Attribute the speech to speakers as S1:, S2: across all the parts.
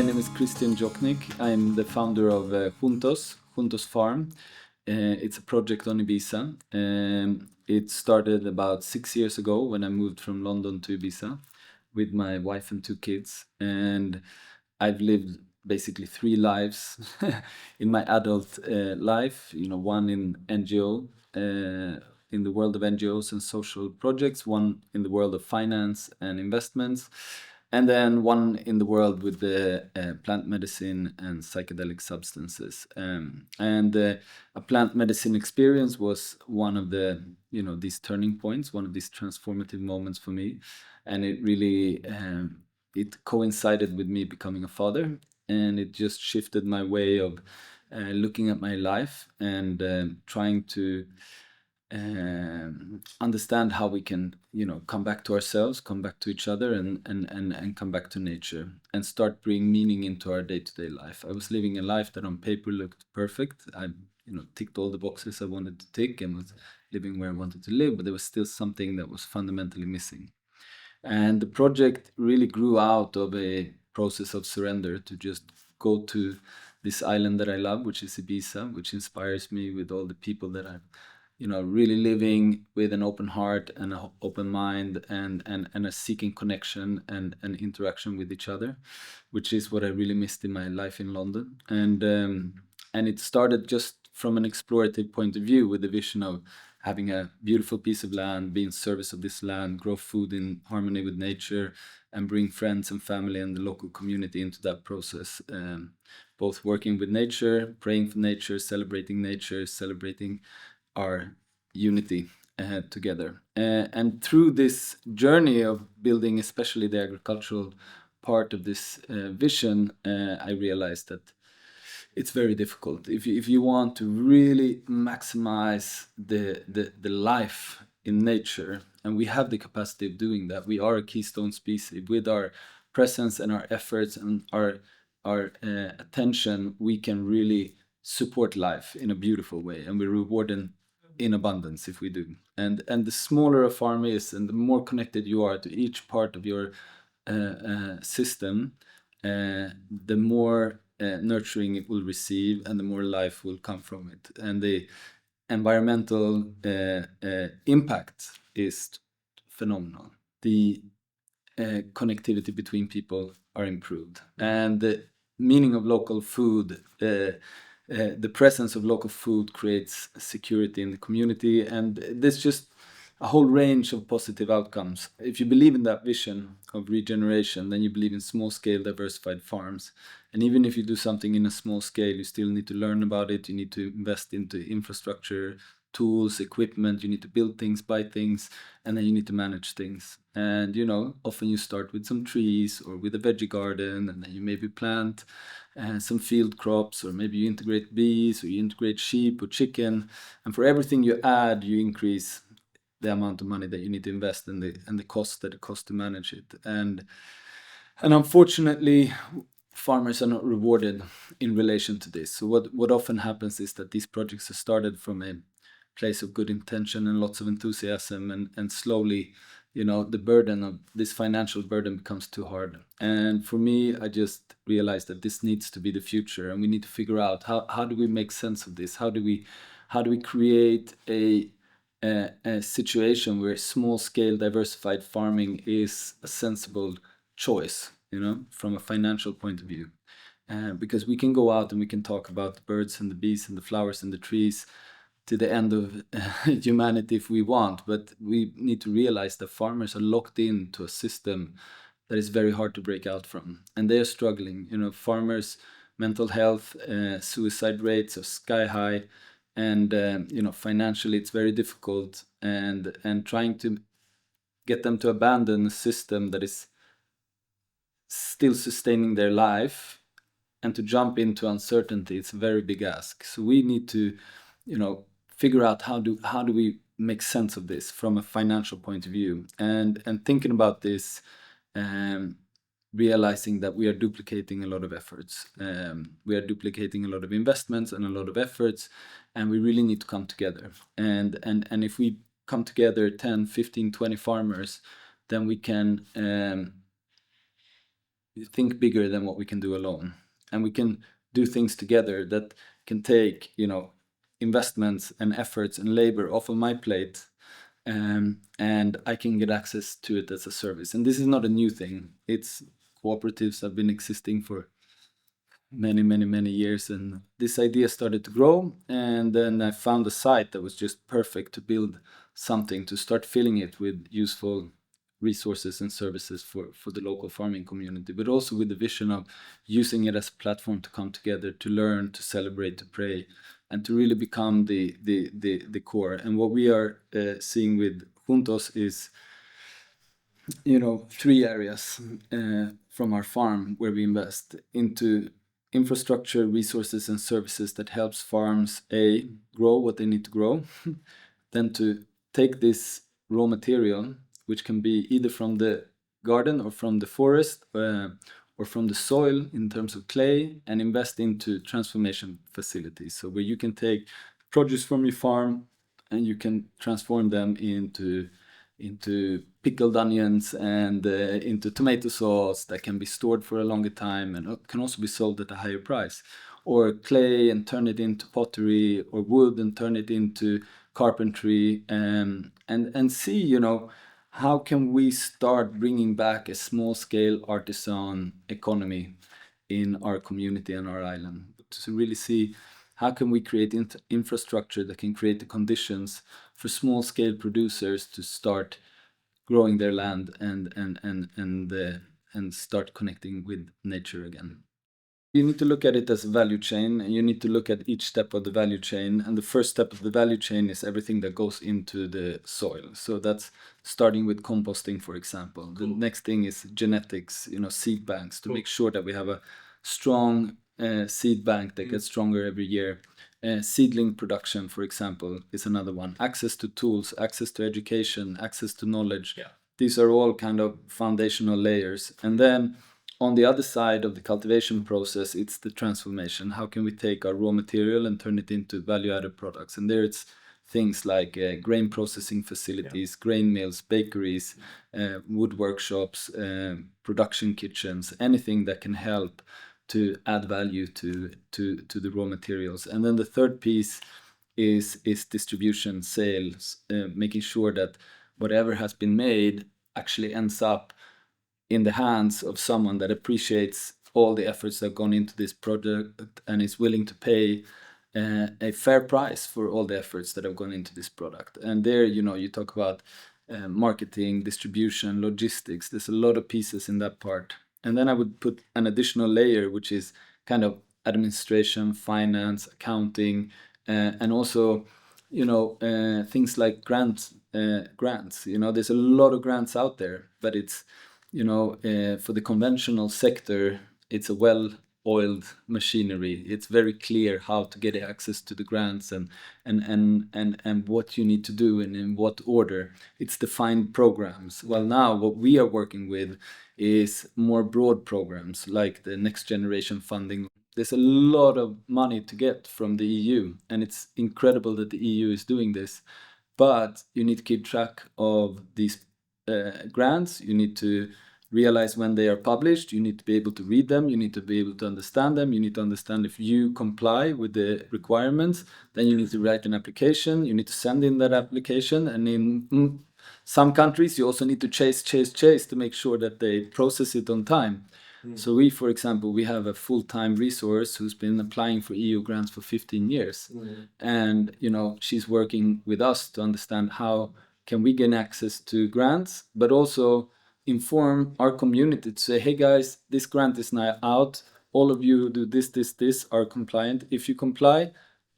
S1: my name is Christian Jochnick. I'm the founder of Juntos Farm. It's a project on Ibiza. It started about 6 years ago when I moved from London to Ibiza with my wife and 2 kids. And I've lived basically 3 lives in my adult life. One in NGO, in the world of NGOs and social projects, one in the world of finance and investments, and then one in the world with the plant medicine and psychedelic substances. And a plant medicine experience was one of the, these turning points, one of these transformative moments for me. And it really, it coincided with me becoming a father, and it just shifted my way of looking at my life and trying to understand how we can, come back to ourselves, come back to each other, and come back to nature and start bringing meaning into our day-to-day life. I was living a life that on paper looked perfect. I, ticked all the boxes I wanted to tick and was living where I wanted to live, but there was still something that was fundamentally missing. And the project really grew out of a process of surrender to just go to this island that I love, which is Ibiza, which inspires me with all the people that I'm, really living with an open heart and an open mind and a seeking connection and interaction with each other, which is what I really missed in my life in London. And it started just from an explorative point of view with the vision of having a beautiful piece of land, be in service of this land, grow food in harmony with nature, and bring friends and family and the local community into that process. Both working with nature, praying for nature, celebrating our unity together. And through this journey of building, especially the agricultural part of this vision, I realized that it's very difficult. If you want to really maximize the life in nature, and we have the capacity of doing that, we are a keystone species. With our presence and our efforts and our attention, we can really support life in a beautiful way, and we're rewarded in abundance if we do. And the smaller a farm is, and the more connected you are to each part of your system, the more nurturing it will receive, and the more life will come from it. And the environmental impact is phenomenal. The connectivity between people are improved, and the meaning of local food, the presence of local food creates security in the community, and there's just a whole range of positive outcomes. If you believe in that vision of regeneration, then you believe in small-scale diversified farms. And even if you do something in a small scale, you still need to learn about it. You need to invest into infrastructure, tools, equipment. You need to build things, buy things, and then you need to manage things. And, often you start with some trees or with a veggie garden, and then you maybe plant some field crops, or maybe you integrate bees, or you integrate sheep or chicken. And for everything you add, you increase the amount of money that you need to invest and the cost that it costs to manage it. And unfortunately, farmers are not rewarded in relation to this. So what often happens is that these projects are started from a place of good intention and lots of enthusiasm, and slowly, the burden of this financial burden becomes too hard. And for me, I just realized that this needs to be the future, and we need to figure out how do we make sense of this? How do we create a situation where small-scale diversified farming is a sensible choice, from a financial point of view. Because we can go out and we can talk about the birds and the bees and the flowers and the trees to the end of humanity if we want, but we need to realize that farmers are locked into a system that is very hard to break out from, and they are struggling. Farmers' mental health, suicide rates are sky high, and financially it's very difficult, and trying to get them to abandon a system that is still sustaining their life and to jump into uncertainty, it's a very big ask. So we need to figure out how do we make sense of this from a financial point of view, and thinking about this, realizing that we are duplicating a lot of efforts, we are duplicating a lot of investments and a lot of efforts, and we really need to come together. And if we come together 10, 15, 20 farmers, then we can think bigger than what we can do alone, and we can do things together that can take, investments and efforts and labor off of my plate, and I can get access to it as a service. And this is not a new thing. It's cooperatives have been existing for many years, and this idea started to grow, and then I found a site that was just perfect to build something, to start filling it with useful resources and services for the local farming community, but also with the vision of using it as a platform to come together, to learn, to celebrate, to pray, and to really become the core. And what we are seeing with Juntos is, three areas from our farm where we invest into infrastructure, resources, and services that helps farms grow what they need to grow, then to take this raw material, which can be either from the garden or from the forest, or from the soil in terms of clay, and invest into transformation facilities. So where you can take produce from your farm and you can transform them into pickled onions and into tomato sauce that can be stored for a longer time and can also be sold at a higher price. Or clay and turn it into pottery, or wood and turn it into carpentry, and see, how can we start bringing back a small-scale artisan economy in our community and our island, to really see how can we create infrastructure that can create the conditions for small-scale producers to start growing their land and start connecting with nature again. You need to look at it as a value chain, and you need to look at each step of the value chain. And the first step of the value chain is everything that goes into the soil. So that's starting with composting, for example. The next thing is genetics, seed banks, to make sure that we have a strong seed bank that gets stronger every year. Seedling production, for example, is another one. Access to tools, access to education, access to knowledge. Yeah. These are all kind of foundational layers. And then on the other side of the cultivation process, it's the transformation. How can we take our raw material and turn it into value-added products? And there it's things like grain processing facilities, grain mills, bakeries, wood workshops, production kitchens, anything that can help to add value to the raw materials. And then the third piece is distribution, sales, making sure that whatever has been made actually ends up in the hands of someone that appreciates all the efforts that have gone into this project and is willing to pay a fair price for all the efforts that have gone into this product. And there, you talk about marketing, distribution, logistics. There's a lot of pieces in that part. And then I would put an additional layer, which is kind of administration, finance, accounting, and also, things like grants. There's a lot of grants out there, but it's, for the conventional sector, it's a well-oiled machinery. It's very clear how to get access to the grants and what you need to do and in what order. It's defined programs. Well, now what we are working with is more broad programs like the next generation funding. There's a lot of money to get from the EU, and it's incredible that the EU is doing this. But you need to keep track of these grants. You need to realize when they are published. You need to be able to read them. You need to be able to understand them. You need to understand if you comply with the requirements. Then you need to write an application. You need to send in that application. And in some countries, you also need to chase to make sure that they process it on time. So we, for example, we have a full-time resource who's been applying for EU grants for 15 years. And, she's working with us to understand how can we gain access to grants, but also inform our community to say, hey guys, this grant is now out. All of you who do this are compliant. If you comply,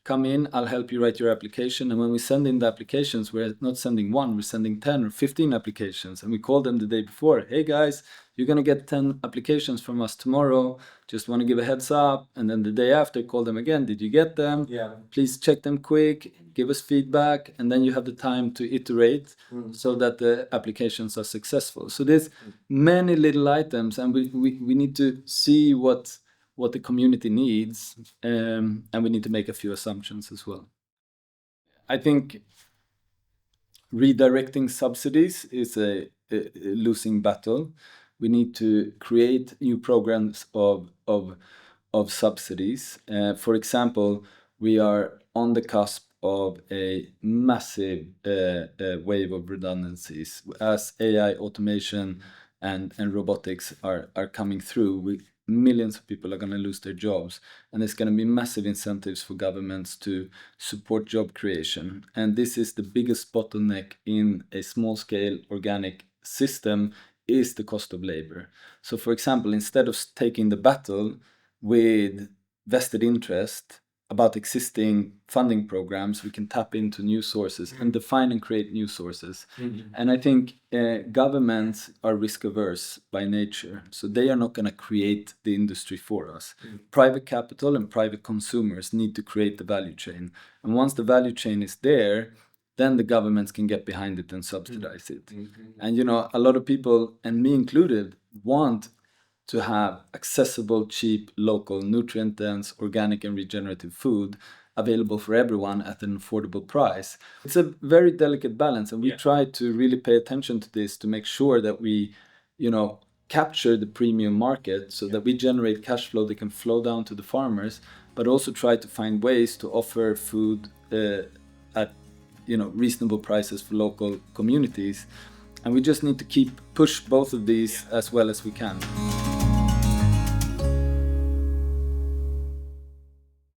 S1: come in, I'll help you write your application. And when we send in the applications, we're not sending one, we're sending 10 or 15 applications. And we call them the day before. Hey guys, you're going to get 10 applications from us tomorrow. Just want to give a heads up. And then the day after, call them again. Did you get them? Yeah. Please check them quick, give us feedback. And then you have the time to iterate so that the applications are successful. So there's many little items, and we need to see what the community needs, and we need to make a few assumptions as well. I think redirecting subsidies is a losing battle. We need to create new programs of subsidies. For example, we are on the cusp of a massive wave of redundancies as AI, automation, and robotics are coming through. Millions of people are going to lose their jobs, and there's going to be massive incentives for governments to support job creation. And this is the biggest bottleneck in a small-scale organic system, is the cost of labor. So, for example, instead of taking the battle with vested interest about existing funding programs, we can tap into new sources and define and create new sources. And I think governments are risk averse by nature, so they are not going to create the industry for us. Private capital and private consumers need to create the value chain. And once the value chain is there, then the governments can get behind it and subsidize it. And a lot of people, and me included, want to have accessible, cheap, local, nutrient-dense, organic and regenerative food available for everyone at an affordable price. It's a very delicate balance, and we try to really pay attention to this to make sure that we, capture the premium market so that we generate cash flow that can flow down to the farmers, but also try to find ways to offer food at reasonable prices for local communities. And we just need to push both of these as well as we can.